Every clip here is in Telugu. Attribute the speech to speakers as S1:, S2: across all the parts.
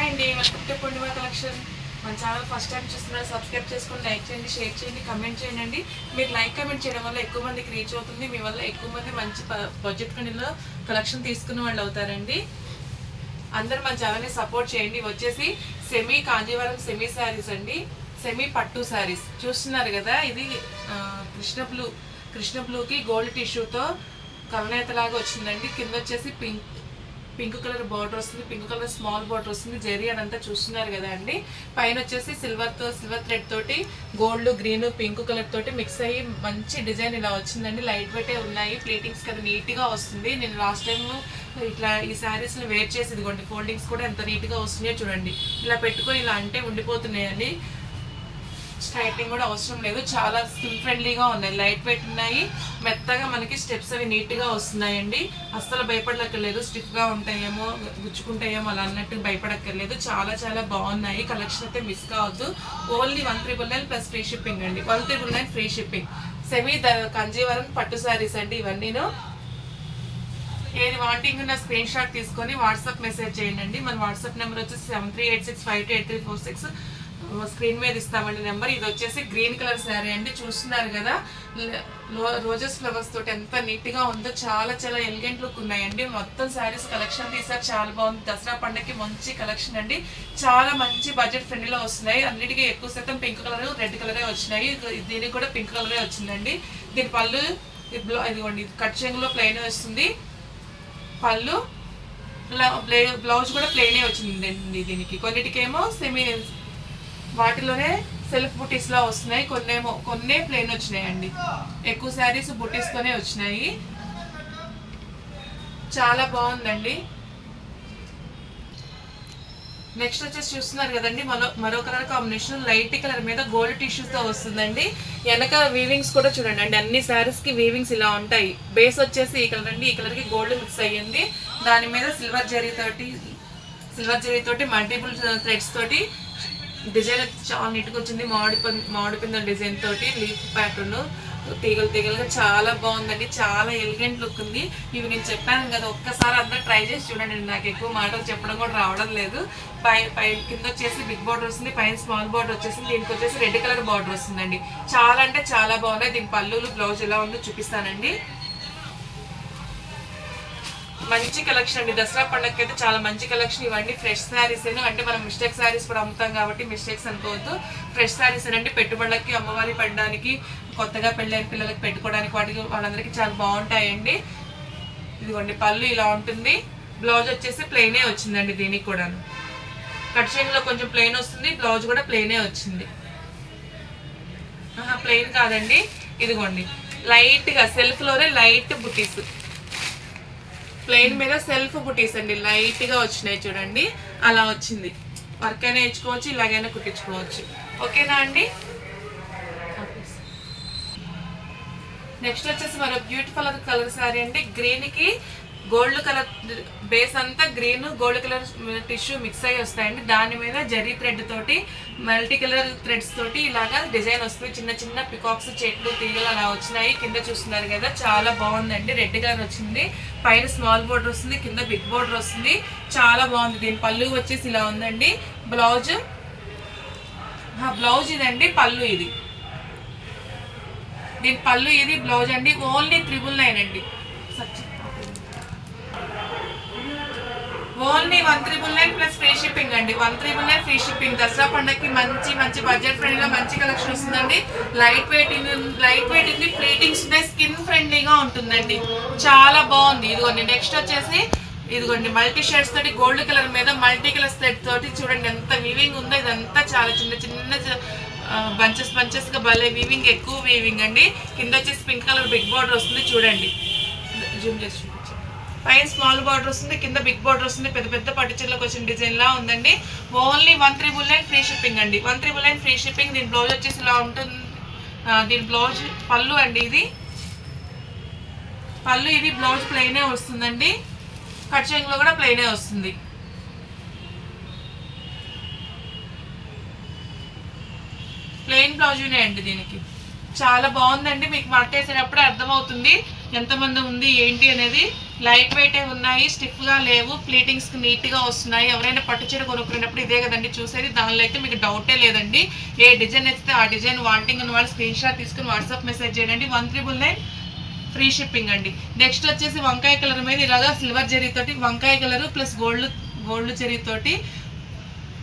S1: హాయ్ అండి, వెల్కమ్ టు పూర్ణిమ కలెక్షన్. మన ఛానల్ ఫస్ట్ టైం చూస్తున్నారు, సబ్స్క్రైబ్ చేసుకొని లైక్ చేయండి, షేర్ చేయండి, కమెంట్ చేయండి. మీరు లైక్ కమెంట్ చేయడం వల్ల ఎక్కువ మందికి రీచ్ అవుతుంది. మీ వల్ల ఎక్కువ మంది మంచి బడ్జెట్ ఫ్రెండ్లీలో కలెక్షన్ తీసుకునే వాళ్ళు అవుతారండి. అందరూ మన ఛానల్ని సపోర్ట్ చేయండి. వచ్చేసి సెమీ కాంజీవరం సెమీ శారీస్ అండి, సెమీ పట్టు శారీస్ చూస్తున్నారు కదా. ఇది కృష్ణ బ్లూకి గోల్డ్ టిష్యూతో కలనేతలాగా వచ్చిందండి. కింద వచ్చేసి పింక్ కలర్ బార్డర్ వస్తుంది, పింక్ కలర్ స్మాల్ బార్డర్ వస్తుంది, జెరీ అనంతా చూస్తున్నారు కదా అండి. పైన వచ్చేసి సిల్వర్ థ్రెడ్ తోటి గోల్డ్ గ్రీన్ పింక్ కలర్ తోటి మిక్స్ అయ్యి మంచి డిజైన్ ఇలా వచ్చిందండి. లైట్ వెయిటే ఉన్నాయి, ప్లేటింగ్స్ కదా నీట్గా వస్తుంది. నేను లాస్ట్ టైం ఇట్లా ఈ శారీస్ని వేర్ చేసి ఇదిగోండి, ఫోల్డింగ్స్ కూడా ఎంత నీట్గా వస్తున్నాయో చూడండి. ఇలా పెట్టుకొని ఇలా అంటే ఉండిపోతున్నాయండి, స్ట్రైట్నింగ్ కూడా అవసరం లేదు. చాలా స్కిన్ ఫ్రెండ్లీగా ఉన్నాయి, లైట్ వెయిట్ ఉన్నాయి, మెత్తగా మనకి స్టెప్స్ అవి నీట్గా వస్తున్నాయండి. అస్సలు భయపడక్కర్లేదు, స్టిఫ్గా ఉంటాయేమో గుచ్చుకుంటాయేమో అలా అన్నట్టు భయపడక్కర్లేదు. చాలా చాలా బాగున్నాయి. కలెక్షన్ అయితే మిస్ కావద్దు. ఓన్లీ 1,999 ప్లస్ ఫ్రీ షిప్పింగ్ అండి. 1,999 ఫ్రీ షిప్పింగ్. సెమీ కంజీవరం పట్టు శారీస్ అండి ఇవన్నీను. ఏది వాంటింగ్ ఉన్న స్క్రీన్ షాట్ తీసుకొని వాట్సాప్ మెసేజ్ చేయండి. మన వాట్సాప్ నెంబర్ వచ్చేసి 7386528346 స్క్రీన్ మీద ఇస్తామండి నెంబర్. ఇది వచ్చేసి గ్రీన్ కలర్ శారీ అండి, చూస్తున్నారు కదా. రోజెస్ ఫ్లవర్స్ తోటి ఎంత నీట్గా ఉందో, చాలా చాలా ఎలిగెంట్ లుక్ ఉన్నాయండి. మొత్తం శారీస్ కలెక్షన్ తీసారు, చాలా బాగుంది. దసరా పండుగకి మంచి కలెక్షన్ అండి, చాలా మంచి బడ్జెట్ ఫ్రెండ్లీలో వస్తున్నాయి. అన్నిటికీ ఎక్కువ శాతం పింక్ కలర్ రెడ్ కలరే వచ్చినాయి. దీనికి కూడా పింక్ కలరే వచ్చిందండి. దీని పళ్ళు ఇదిగోండి, కట్ చెంగులో ప్లెయిన్ వస్తుంది పళ్ళు, బ్లౌజ్ కూడా ప్లెయినే వచ్చిందండి. దీనికి కొన్నిటికేమో సెమీ వాటిలోనే సెల్ఫ్ బుటీస్లా వస్తున్నాయి, కొన్నే ప్లెయిన్ వచ్చినాయండి. ఎక్కువ శారీస్ బుటీస్తోనే వచ్చినాయి. చాలా బాగుందండి. నెక్స్ట్ వచ్చేసి చూస్తున్నారు కదండి, మరో కలర్ కాంబినేషన్ లైట్ కలర్ మీద గోల్డ్ టిష్యూతో వస్తుందండి. వెనక వీవింగ్స్ కూడా చూడండి అండి, అన్ని శారీస్కి వీవింగ్స్ ఇలా ఉంటాయి. బేస్ వచ్చేసి ఈ కలర్ అండి, ఈ కలర్కి గోల్డ్ మిక్స్ అయ్యింది. దాని మీద సిల్వర్ జరీ తోటి మల్టిపుల్ థ్రెడ్స్ తోటి డిజైన్ చాలా నీట్గా వచ్చింది. మామిడి పిందల డిజైన్ తోటి లీఫ్ ప్యాటర్న్ తీగలుగా చాలా బాగుందండి. చాలా ఎలిగెంట్ లుక్ ఉంది. ఇవి నేను చెప్పాను కదా, ఒక్కసారి అందరూ ట్రై చేసి చూడండి. నాకు ఎక్కువ మాటలు చెప్పడం కూడా రావడం లేదు. కింద వచ్చేసి బిగ్ బార్డర్ వస్తుంది, పైన స్మాల్ బార్డర్ వచ్చేసింది. దీనికి వచ్చేసి రెడ్ కలర్ బార్డర్ వస్తుందండి. చాలా అంటే చాలా బాగున్నాయి. దీని పళ్ళులు బ్లౌజ్ ఎలా ఉందో చూపిస్తానండి. మంచి కలెక్షన్ అండి, దసరా పండుగకి అయితే చాలా మంచి కలెక్షన్. ఇవన్నీ ఫ్రెష్ శారీస్ అంటే మనం మిస్టేక్ శారీస్ కూడా అమ్ముతాం కాబట్టి మిస్టేక్స్ అనుకోవద్దు. ఫ్రెష్ శారీస్ అంటే పెట్టుబడులకి, అమ్మవారి పడడానికి, కొత్తగా పెళ్ళైన పిల్లలకి పెట్టుకోవడానికి వాళ్ళందరికీ చాలా బాగుంటాయండి. ఇదిగోండి పళ్ళు ఇలా ఉంటుంది, బ్లౌజ్ వచ్చేసి ప్లెయినే వచ్చిందండి. దీనికి కూడా కట్ షేప్లో కొంచెం ప్లెయిన్ వస్తుంది, బ్లౌజ్ కూడా ప్లెయినే వచ్చింది. ప్లెయిన్ కాదండి, ఇదిగోండి లైట్గా సెల్ఫ్లోనే లైట్ బుటీస్, ప్లెయిన్ మీద సెల్ఫ్ బుటీస్ అండి, లైట్గా వచ్చినాయి చూడండి. అలా వచ్చింది. వర్క్ అయినా వేయించుకోవచ్చు, ఇలాగైనా కుట్టించుకోవచ్చు. ఓకేనా అండి. నెక్స్ట్ వచ్చేసి మరో బ్యూటిఫుల్ కలర్ శారీ అండి. గ్రీన్కి గోల్డ్ కలర్ బేస్ అంతా green gold colour tissue mix అయ్యి వస్తాయండి. దాని మీద జరీ థ్రెడ్ తోటి మల్టీ కలర్ థ్రెడ్స్ తోటి ఇలాగా డిజైన్ వస్తుంది. చిన్న చిన్న పికాక్స్, చెట్లు, తీగలు అలా వచ్చినాయి. కింద చూస్తున్నారు కదా, చాలా బాగుందండి. రెడ్ కలర్ వచ్చింది, పైన స్మాల్ బోర్డర్ వస్తుంది, కింద బిగ్ బోర్డర్ వస్తుంది. చాలా బాగుంది. దీని పళ్ళు వచ్చేసి ఇలా ఉందండి. బ్లౌజ్ ఇదండి, పళ్ళు ఇది. దీని పళ్ళు ఇది, బ్లౌజ్ అండి. ఓన్లీ 999 అండి, ఓన్లీ 1,999 ప్లస్ ఫ్రీ షిప్పింగ్ అండి. 1,999 ఫ్రీ షిప్పింగ్. దసరా పండుగకి మంచి బడ్జెట్ ఫ్రెండ్లీలో మంచి కలెక్షన్ వస్తుందండి. లైట్ వెయిట్ ఇది, ప్లేటింగ్స్ ఉన్నాయి, స్కిన్ ఫ్రెండ్లీగా ఉంటుందండి. చాలా బాగుంది. ఇదిగోండి నెక్స్ట్ వచ్చేసి ఇదిగోండి మల్టీ షేడ్స్ తోటి గోల్డ్ కలర్ మీద మల్టీ కలర్ థ్రెడ్ తోటి చూడండి ఎంత వీవింగ్ ఉందో. ఇదంతా చాలా చిన్న బంచెస్గా భలే వీవింగ్, ఎక్కువ వీవింగ్ అండి. కింద వచ్చేసి పింక్ కలర్ బిగ్ బార్డర్ వస్తుంది చూడండి, జూమ్ చేసి చూపించండి. పైన స్మాల్ బార్డర్ వస్తుంది, కింద బిగ్ బార్డర్ వస్తుంది. పెద్ద పట్టుచీరలకు వచ్చిన డిజైన్ లా ఉందండి. ఓన్లీ 1,999 ఫ్రీ షిప్పింగ్ అండి. 1,999 ఫ్రీ షిప్పింగ్. దీని బ్లౌజ్ వచ్చేసి ఇలా ఉంటుంది. దీని బ్లౌజ్ పళ్ళు అండి, ఇది పళ్ళు, ఇది బ్లౌజ్ ప్లెయినే వస్తుందండి. కట్ చెంగులో కూడా ప్లెయినే వస్తుంది. ప్లెయిన్ బ్లౌజునే అండి దీనికి. చాలా బాగుందండి. మీకు మడత వేసేటప్పుడే అర్థమవుతుంది. ఎంతమంది ఉంది ఏంటి అనేది. లైట్ వెయిట్ ఉన్నాయి, స్టిఫ్గా లేవు, ప్లీటింగ్స్కి నీట్గా వస్తున్నాయి. ఎవరైనా పట్టు చీర కొనుక్కునేటప్పుడు ఇదే కదండి చూసేది, దానిలో అయితే మీకు డౌటే లేదండి. ఏ డిజైన్ అయితే ఆ డిజైన్ వాంటింగ్ ఉన్న వాళ్ళు స్క్రీన్ షాట్ తీసుకుని వాట్సాప్ మెసేజ్ చేయండి. 1399 ఫ్రీ షిప్పింగ్ అండి. నెక్స్ట్ వచ్చేసి వంకాయ కలర్ మీద ఇలాగా సిల్వర్ జరీతోటి వంకాయ కలర్ ప్లస్ గోల్డ్ జరీతోటి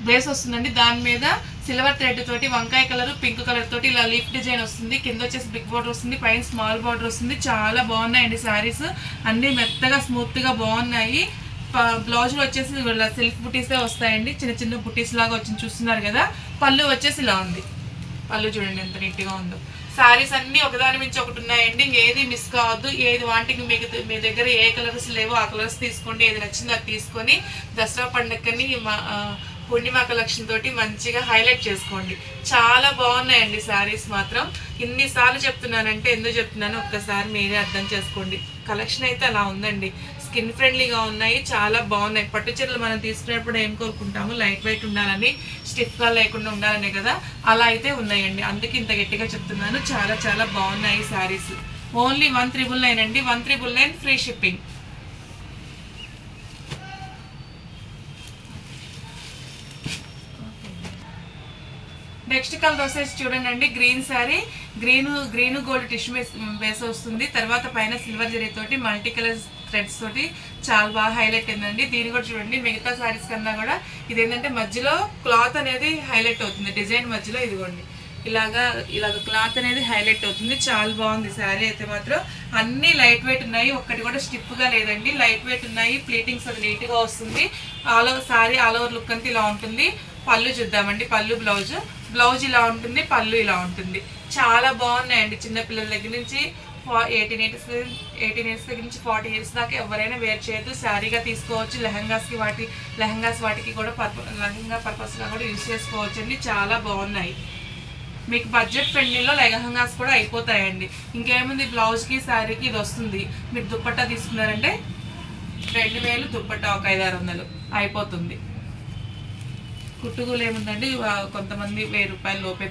S1: బేస్ వస్తుందండి. దాని మీద సిల్వర్ థ్రెడ్ తోటి వంకాయ కలర్ పింక్ కలర్ తోటి ఇలా లీఫ్ డిజైన్ వస్తుంది. కింద వచ్చేసి బిగ్ బార్డర్ వస్తుంది, పైన స్మాల్ బార్డర్ వస్తుంది. చాలా బాగున్నాయండి శారీస్ అన్ని మెత్తగా స్మూత్ గా బాగున్నాయి. బ్లౌజ్ వచ్చేసి సెల్ఫ్ బుటీసే వస్తాయండి, చిన్న చిన్న బుటీస్ లాగా వచ్చి చూస్తున్నారు కదా. పళ్ళు వచ్చేసి ఇలా ఉంది, పళ్ళు చూడండి ఎంత నీట్గా ఉందో. శారీస్ అన్ని ఒకదాని మించి ఒకటి ఉన్నాయండి, ఏది మిస్ కావద్దు. ఏది వాంటికి మీకు మీ దగ్గర ఏ కలర్స్ లేవో ఆ కలర్స్ తీసుకోండి, ఏది నచ్చిందో అది తీసుకొని దసరా పండుగని పూర్ణిమ కలెక్షన్ తోటి మంచిగా హైలైట్ చేసుకోండి. చాలా బాగున్నాయండి శారీస్ మాత్రం. ఇన్నిసార్లు చెప్తున్నానంటే ఎందుకు చెప్తున్నాను ఒక్కసారి మీరే అర్థం చేసుకోండి. కలెక్షన్ అయితే అలా ఉందండి, స్కిన్ ఫ్రెండ్లీగా ఉన్నాయి, చాలా బాగున్నాయి. పట్టు చీరలు మనం తీసుకునేప్పుడు ఏం కోరుకుంటాము, లైట్ వెయిట్ ఉండాలని, స్టిఫ్గా లేకుండా ఉండాలనే కదా, అలా అయితే ఉన్నాయండి. అందుకే ఇంత గట్టిగా చెప్తున్నాను. చాలా చాలా బాగున్నాయి శారీస్. ఓన్లీ 1399 అండి, 1399 ఫ్రీ షిప్పింగ్. నెక్స్ట్ కలర్ వచ్చేసి చూడండి, green sari, green gold tissue base వస్తుంది. తర్వాత పైన సిల్వర్ జరీతోటి మల్టీ కలర్ థ్రెడ్స్ తోటి చాలా బాగా హైలైట్ అయిందండి. దీన్ని కూడా చూడండి, మిగతా శారీస్ కన్నా కూడా ఇదేంటంటే మధ్యలో క్లాత్ అనేది హైలైట్ అవుతుంది, డిజైన్ మధ్యలో ఇదిగోండి ఇలాగ క్లాత్ అనేది హైలైట్ అవుతుంది. చాలా బాగుంది శారీ అయితే మాత్రం. అన్ని లైట్ వెయిట్ ఉన్నాయి, ఒక్కటి కూడా స్టిఫ్గా లేదండి, లైట్ వెయిట్ ఉన్నాయి. ప్లీటింగ్స్ అది నీట్గా వస్తుంది. శారీ ఆల్ ఓవర్ లుక్ అంతా ఇలా ఉంటుంది. పళ్ళు చూద్దామండి, పళ్ళు బ్లౌజ్ ఇలా ఉంటుంది, పళ్ళు ఇలా ఉంటుంది. చాలా బాగున్నాయండి. చిన్నపిల్లల దగ్గర నుంచి 18 ఇయర్స్ దగ్గర నుంచి 40 ఇయర్స్ దాకా ఎవరైనా వేర్ చేయొద్దు, శారీగా తీసుకోవచ్చు. లెహంగాస్ వాటికి కూడా లెహంగా పర్పస్గా కూడా యూజ్ చేసుకోవచ్చు అండి. చాలా బాగున్నాయి. మీకు బడ్జెట్ ఫ్రెండ్లీలో లెహంగాస్ కూడా అయిపోతాయండి. ఇంకేముంది, బ్లౌజ్కి శారీకి ఇది వస్తుంది. మీరు దుప్పట్టా తీసుకున్నారంటే 2000, దుప్పట్టా ఒక 500-600 అయిపోతుంది. కుట్టుగులు ఏముందండి, కొంతమంది 1000 రూపాయలు లోపే,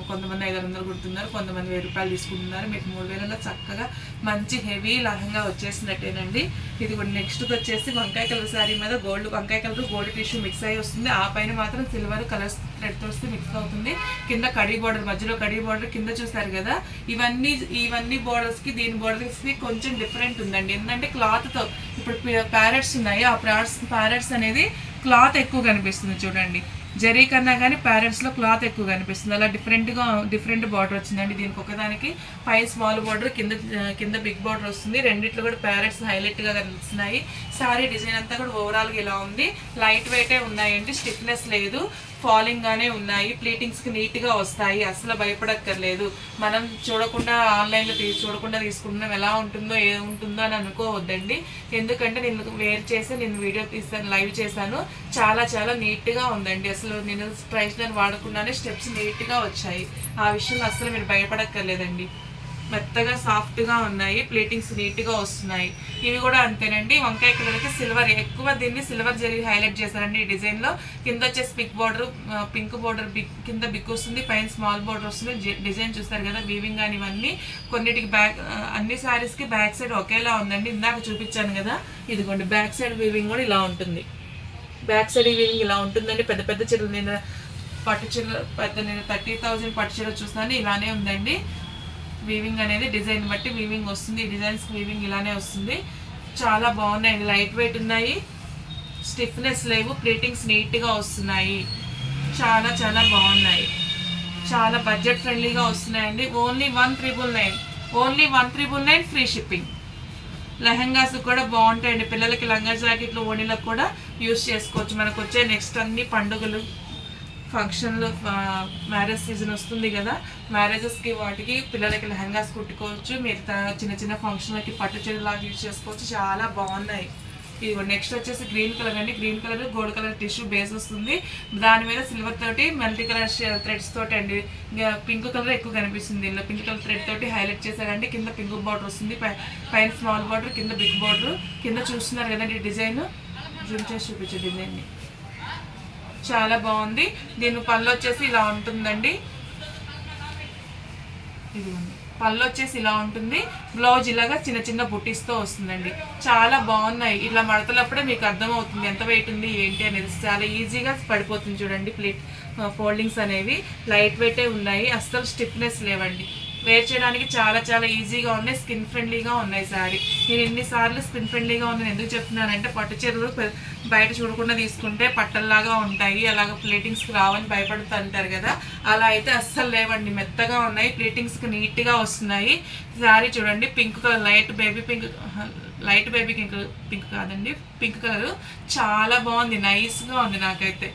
S1: కొంతమంది 500 కుడుతున్నారు, కొంతమంది 1000 రూపాయలు తీసుకుంటున్నారు. మీకు 3000లో చక్కగా మంచి హెవీ లహంగా వచ్చేసినట్టేనండి. ఇది కూడా నెక్స్ట్ వచ్చేసి వంకాయ కలర్ శారీ మీద వంకాయ కలర్ గోల్డ్ టిష్యూ మిక్స్ అయ్యి వస్తుంది. ఆ పైన మాత్రం సిల్వర్ కలర్స్ థ్రెడ్తో వస్తే మిక్స్ అవుతుంది. కింద కడీ బార్డర్, మధ్యలో కడీ బార్డర్ కింద చూసారు కదా. ఇవన్నీ బార్డర్స్కి దీని బార్డర్స్కి కొంచెం డిఫరెంట్ ఉందండి. ఎందుకంటే క్లాత్తో ఇప్పుడు ప్యారెట్స్ ఉన్నాయి, ఆ ప్యారెట్స్ అనేది క్లాత్ ఎక్కువ కనిపిస్తుంది చూడండి. జరీ కన్నా కానీ ప్యారెట్స్లో క్లాత్ ఎక్కువ కనిపిస్తుంది. అలా డిఫరెంట్ బార్డర్ వచ్చిందండి. దీనికి ఒకదానికి పై స్మాల్ బార్డర్, కింద బిగ్ బార్డర్ వస్తుంది. రెండిట్లో కూడా ప్యారెట్స్ హైలైట్గా కనిపిస్తున్నాయి. సారీ డిజైన్ అంతా కూడా ఓవరాల్గా ఇలా ఉంది. లైట్ వెయిటే ఉన్నాయండి, స్టిఫ్నెస్ లేదు, ఫాలింగ్ గానే ఉన్నాయి. ప్లీటింగ్స్కి నీట్గా వస్తాయి, అసలు భయపడక్కర్లేదు. మనం ఆన్లైన్లో చూడకుండా తీసుకుంటున్నాం, ఎలా ఉంటుందో ఏముంటుందో అని అనుకోవద్దండి. ఎందుకంటే నేను వేర్ చేసి నేను వీడియో తీసాను, లైవ్ చేశాను. చాలా చాలా నీట్గా ఉందండి. అసలు నేను స్ట్రైట్నర్ వాడకుండానే స్టెప్స్ నీట్గా వచ్చాయి. ఆ విషయంలో అసలు మీరు భయపడక్కర్లేదండి. మెత్తగా సాఫ్ట్గా ఉన్నాయి, ప్లేటింగ్స్ నీట్గా వస్తున్నాయి. ఇవి కూడా అంతేనండి. వంకాయ కలర్కి సిల్వర్ ఎక్కువ, దీన్ని సిల్వర్ జరీ హైలైట్ చేశారండి ఈ డిజైన్లో. కింద వచ్చేసి పింక్ బార్డర్ కింద బిగ్ వస్తుంది, పైన స్మాల్ బార్డర్ వస్తుంది. డిజైన్ చూస్తారు కదా, వీవింగ్ కానీ ఇవన్నీ కొన్నిటికి అన్ని శారీస్కి బ్యాక్ సైడ్ ఒకేలా ఉందండి. ఇందాక చూపించాను కదా, ఇదిగోండి బ్యాక్ సైడ్ వీవింగ్ కూడా ఇలా ఉంటుంది. బ్యాక్ సైడ్ వీవింగ్ ఇలా ఉంటుందండి. పెద్ద చీరలు నేను పట్టు చీరలు నేను 30,000 పట్టు చీరలు చూస్తున్నాను, ఇలానే ఉందండి. వీవింగ్ అనేది డిజైన్ బట్టి వీవింగ్ వస్తుంది. ఈ డిజైన్స్ వీవింగ్ ఇలానే వస్తుంది. చాలా బాగున్నాయండి, లైట్ వెయిట్ ఉన్నాయి, స్టిఫ్నెస్ లేవు, ప్లేటింగ్స్ నీట్గా వస్తున్నాయి. చాలా చాలా బాగున్నాయి, చాలా బడ్జెట్ ఫ్రెండ్లీగా వస్తున్నాయండి. Only 1399 free shipping. లెహంగాస్ కూడా బాగుంటాయండి, పిల్లలకి లంగా జాకెట్లు ఓణీలకు కూడా యూస్ చేసుకోవచ్చు. మనకు వచ్చే నెక్స్ట్ అన్ని పండుగలు, ఫంక్షన్లు, మ్యారేజ్ సీజన్ వస్తుంది కదా, మ్యారేజెస్కి వాటికి పిల్లలకి లెహంగాస్ కుట్టుకోవచ్చు. మీరు చిన్న ఫంక్షన్లకి పట్టు చీరలాగా యూజ్ చేసుకోవచ్చు. చాలా బాగున్నాయి. ఇది నెక్స్ట్ వచ్చేసి గ్రీన్ కలర్ అండి. Green colour gold colour tissue base వస్తుంది. దాని మీద సిల్వర్ తోటి మల్టీ కలర్ థ్రెడ్స్ తోటి అండి. పింక్ కలర్ ఎక్కువ కనిపిస్తుంది. దీనిలో పింక్ కలర్ థ్రెడ్ తోటి హైలైట్ చేశారండి. కింద పింక్ బార్డర్ వస్తుంది, పైన స్మాల్ బార్డర్, కింద బిగ్ బార్డర్. కింద చూస్తున్నారు కదండి డిజైన్, జూమ్ చేసి చూపించే డిజైన్ని. చాలా బాగుంది. దీని పళ్ళు వచ్చేసి ఇలా ఉంటుందండి. ఇది పళ్ళు వచ్చేసి ఇలా ఉంటుంది, బ్లౌజ్ ఇలాగా చిన్న చిన్న బుట్టీస్తో వస్తుందండి. చాలా బాగున్నాయి. ఇట్లా మడతలప్పుడే మీకు అర్థమవుతుంది ఎంత వెయిట్ ఉంది ఏంటి అనేది. చాలా ఈజీగా పడిపోతుంది చూడండి. ప్లేట్ ఫోల్డింగ్స్ అనేవి లైట్ వెయిటే ఉన్నాయి, అస్సలు స్టిఫ్నెస్ లేవండి. వేర్ చేయడానికి చాలా చాలా ఈజీగా ఉన్నాయి, స్కిన్ ఫ్రెండ్లీగా ఉన్నాయి శారీ. నేను ఎన్నిసార్లు స్కిన్ ఫ్రెండ్లీగా ఉందని ఎందుకు చెప్తున్నానంటే, పట్టు చీరలు బయట చూడకుండా తీసుకుంటే పట్టల్లాగా ఉంటాయి, అలాగ ప్లేటింగ్స్కి రావని భయపడుతూ అంటారు కదా, అలా అయితే అస్సలు లేవండి. మెత్తగా ఉన్నాయి, ప్లేటింగ్స్కి నీట్గా వస్తున్నాయి. శారీ చూడండి, pink colour, light baby pink కాదండి, పింక్ కలర్ చాలా బాగుంది, నైస్గా ఉంది. నాకైతే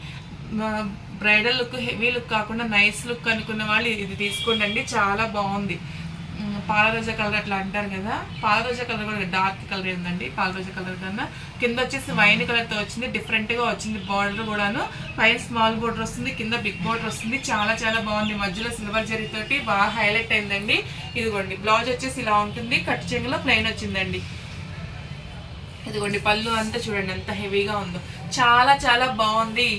S1: బ్రైడల్ లుక్, హెవీ లుక్ కాకుండా నైస్ లుక్ అనుకున్న వాళ్ళు ఇది తీసుకోండి, చాలా బాగుంది. పాలరోజా కలర్ అట్లా అంటారు కదా, పాలరోజా కలర్ కూడా డార్క్ కలర్ ఏందండి, పాలరోజా కలర్ కన్నా. కింద వచ్చేసి వైన్ కలర్తో వచ్చింది, డిఫరెంట్గా వచ్చింది. బార్డర్ కూడాను పైన స్మాల్ బార్డర్ వస్తుంది, కింద బిగ్ బార్డర్ వస్తుంది. చాలా చాలా బాగుంది. మధ్యలో సిల్వర్ జరీతోటి బాగా హైలైట్ అయిందండి. ఇదిగోండి బ్లౌజ్ వచ్చేసి ఇలా ఉంటుంది, కట్ చెంగులో ప్లెయిన్ వచ్చిందండి. ఇదిగోండి పళ్ళు అంతా చూడండి ఎంత హెవీగా ఉందో, చాలా చాలా బాగుంది,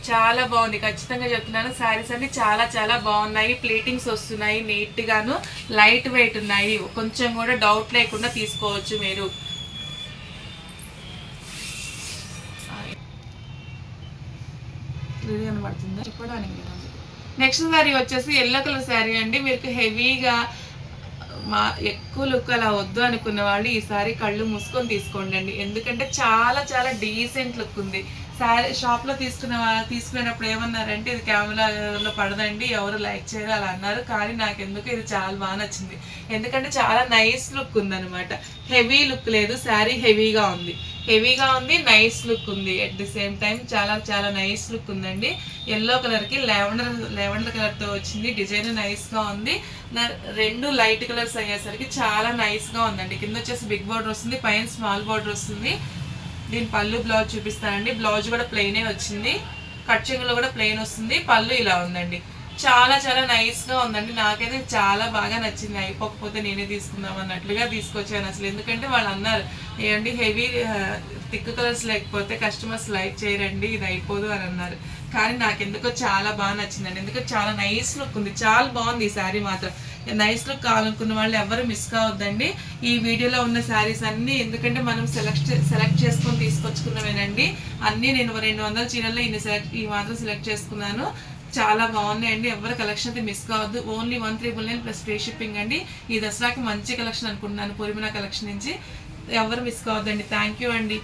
S1: చాలా బాగుంది. ఖచ్చితంగా చెప్తున్నాను, శారీస్ అన్ని చాలా చాలా బాగున్నాయి. ప్లేటింగ్స్ వస్తున్నాయి, నీట్గాను లైట్ వెయిట్ ఉన్నాయి. కొంచెం కూడా డౌట్ లేకుండా తీసుకోవచ్చు మీరు. కనబడుతుందా చెప్పడానికి. నెక్స్ట్ శారీ వచ్చేసి ఎల్లో కలర్ శారీ అండి. మీకు హెవీగా ఎక్కువ లుక్ అలా వద్దు అనుకున్న వాళ్ళు ఈసారి కళ్ళు మూసుకొని తీసుకోండి అండి, ఎందుకంటే చాలా చాలా డీసెంట్ లుక్ ఉంది. శారీ షాప్లో తీసుకునేటప్పుడు ఏమన్నారంటే ఇది కెమెరాలో పడదండి, ఎవరు లైక్ చేయరు అలా అన్నారు. కానీ నాకు ఎందుకు ఇది చాలా బాగా నచ్చింది, ఎందుకంటే చాలా నైస్ లుక్ ఉందన్నమాట. హెవీ లుక్ లేదు, శారీ హెవీగా ఉంది, నైస్ లుక్ ఉంది. ఎట్ ది సేమ్ టైం చాలా చాలా నైస్ లుక్ ఉందండి. ఎల్లో కలర్కి లెవెండర్ కలర్తో వచ్చింది, డిజైన్ నైస్గా ఉంది. రెండు లైట్ కలర్స్ అయ్యేసరికి చాలా నైస్గా ఉందండి. కింద వచ్చేసి బిగ్ బార్డర్ వస్తుంది, పైన స్మాల్ బార్డర్ వస్తుంది. దీని పళ్ళు బ్లౌజ్ చూపిస్తానండి. బ్లౌజ్ కూడా ప్లెయినే వచ్చింది, కట్ చెంగులో కూడా ప్లెయిన్ వస్తుంది. పళ్ళు ఇలా ఉందండి, చాలా చాలా నైస్గా ఉందండి. నాకైతే చాలా బాగా నచ్చింది. అయిపోకపోతే నేనే తీసుకుందాం అన్నట్లుగా తీసుకొచ్చాను అసలు. ఎందుకంటే వాళ్ళు అన్నారు ఏమండి హెవీ థిక్ కలర్స్ లేకపోతే కస్టమర్స్ లైక్ చేయరండి, ఇది అయిపోదు అని అన్నారు. కానీ నాకెందుకో చాలా బాగా నచ్చిందండి, ఎందుకంటే చాలా నైస్ లుక్ ఉంది, చాలా బాగుంది ఈ శారీ మాత్రం. నైస్ లుక్ కావాలనుకున్న వాళ్ళు ఎవరు మిస్ కావద్దండి. ఈ వీడియోలో ఉన్న శారీస్ అన్నీ ఎందుకంటే మనం సెలెక్ట్ చేసుకొని తీసుకొచ్చుకున్నవేనండి. అన్నీ నేను 200 చీరల్లో ఈ మాత్రం సెలెక్ట్ చేసుకున్నాను. చాలా బాగున్నాయండి, ఎవరు కలెక్షన్ అయితే మిస్ కావద్దు. ఓన్లీ 1399 ప్లస్ ఫ్రీ షిప్పింగ్ అండి. ఈ దసరాకి మంచి కలెక్షన్ అనుకుంటున్నాను పూర్మిన కలెక్షన్ నుంచి, ఎవరు మిస్ కావద్దండి. థ్యాంక్ యూ అండి.